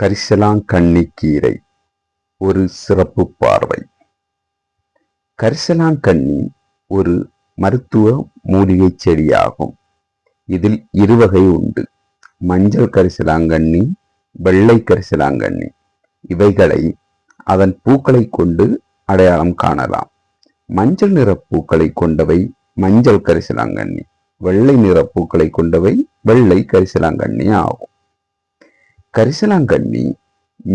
கரிசலாங்கண்ணி ஒரு சிறப்பு பார்வை. கரிசலாங்கண்ணி ஒரு மருத்துவ மூலிகை செடியாகும். இதில் இருவகை உண்டு. மஞ்சள் கரிசலாங்கண்ணி, வெள்ளை கரிசலாங்கண்ணி. இவைகளை அதன் பூக்களை கொண்டு அடையாளம் காணலாம். மஞ்சள் நிற பூக்களை கொண்டவை மஞ்சள் கரிசலாங்கண்ணி, வெள்ளை நிற பூக்களை கொண்டவை வெள்ளை கரிசலாங்கண்ணி ஆகும். கரிசலாங்கண்ணி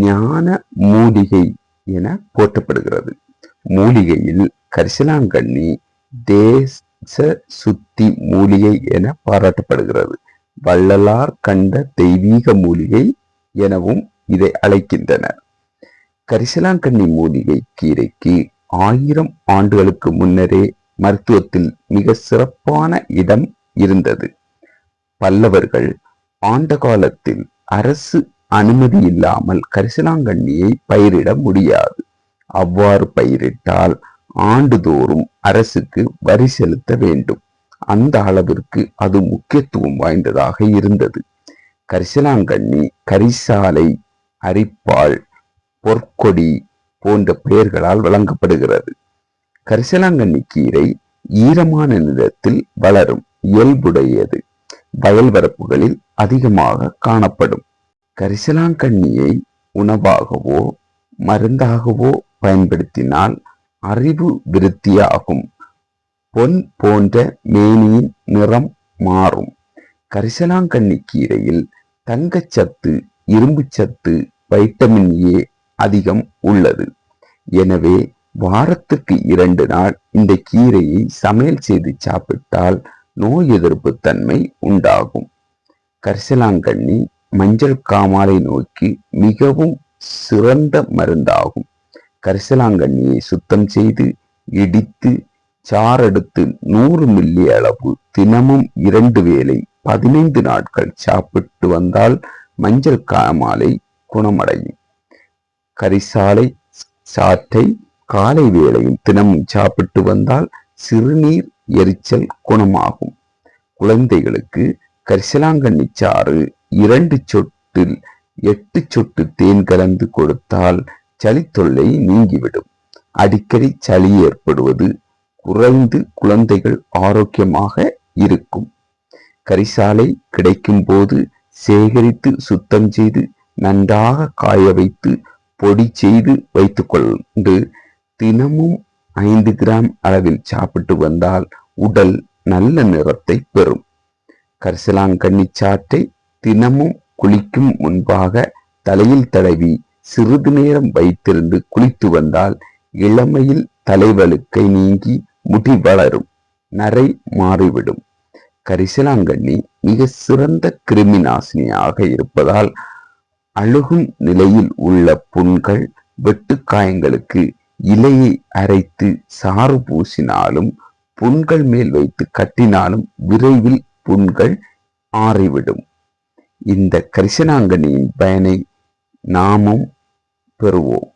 ஞான மூலிகை என போற்றப்படுகிறது. மூலிகையில் கரிசலாங்கண்ணி தேச சுத்தி மூலிகை என பாராட்டப்படுகிறது. வள்ளலார் கண்ட தெய்வீக மூலிகை எனவும் இதை அழைக்கின்றனர். கரிசலாங்கண்ணி மூலிகை கீரைக்கு 1000 ஆண்டுகளுக்கு முன்னரே மருத்துவத்தில் மிக சிறப்பான இடம் இருந்தது. பல்லவர்கள் ஆண்ட காலத்தில் அரசு அனுமதி இல்லாமல் கரிசலாங்கண்ணியை பயிரிட முடியாது. அவ்வாறு பயிரிட்டால் ஆண்டுதோறும் அரசுக்கு வரி செலுத்த வேண்டும். அந்த அளவிற்கு அது முக்கியத்துவம் வாய்ந்ததாக இருந்தது. கரிசலாங்கண்ணி கரிசாலை, அரிப்பாள், பொற்கொடி போன்ற பெயர்களால் வழங்கப்படுகிறது. கரிசலாங்கண்ணி கீரை ஈரமான நிலத்தில் வளரும் இயல்புடையது. வயல் வரப்புகளில் அதிகமாக காணப்படும். கரிசலாங்கண்ணியை உணவாகவோ மருந்தாகவோ பயன்படுத்தினால் அறிவு விருத்தியாகும். பொன் போன்ற மேனியின் நிறம் மாறும். கரிசலாங்கண்ணி கீரையில் தங்கச்சத்து, இரும்புச்சத்து, வைட்டமின் ஏ அதிகம் உள்ளது. எனவே வாரத்துக்கு 2 நாள் இந்த கீரையை சமையல் செய்து சாப்பிட்டால் நோய் எதிர்ப்பு தன்மை உண்டாகும். கரிசலாங்கண்ணி மஞ்சள் காமாலை நோய்க்கு மிகவும் சிறந்த மருந்தாகும். கரிசலாங்கண்ணியை சுத்தம் செய்து இடித்து சாறெடுத்து 100 மில்லி அளவு தினமும் 2 வேளை 15 நாட்கள் சாப்பிட்டு வந்தால் மஞ்சள் காமாலை குணமடையும். கரிசாலை சாற்றை காலை வேளையில் தினமும் சாப்பிட்டு வந்தால் சிறுநீர் எரிச்சல் குணமாகும். குழந்தைகளுக்கு கரிசலாங்கண்ணி சாறு 2 சொட்டில் 8 சொட்டு தேன் கலந்து கொடுத்தால் சளி தொல்லை நீங்கிவிடும். அடிக்கடி சளி ஏற்படுவது குறைந்து குழந்தைகள் ஆரோக்கியமாக இருக்கும். கரிசாலை கிடைக்கும் போது சேகரித்து சுத்தம் செய்து நன்றாக காய வைத்து பொடி செய்து வைத்துக் கொண்டு தினமும் 5 கிராம் அளவில் சாப்பிட்டு வந்தால் உடல் நல்ல நிறத்தை பெறும். கரிசலாங்கண்ணி சாற்றை தினமும் குளிக்கும் முன்பாக தலையில் தடவி சிறிது நேரம் வைத்திருந்து குளித்து வந்தால் இளமையில் தலைவழுக்கை நீங்கி முடி வளரும், நரை மாறிவிடும். கரிசலாங்கண்ணி மிக சிறந்த கிருமி நாசினியாக இருப்பதால் அழுகும் நிலையில் உள்ள புண்கள், வெட்டுக்காயங்களுக்கு இலையை அரைத்து சாறு பூசினாலும் புண்கள் மேல் வைத்து கட்டினாலும் விரைவில் புண்கள் ஆறிவிடும். இந்த கரிசலாங்கண்ணியின் பயனை நாமும் பெறுவோம்.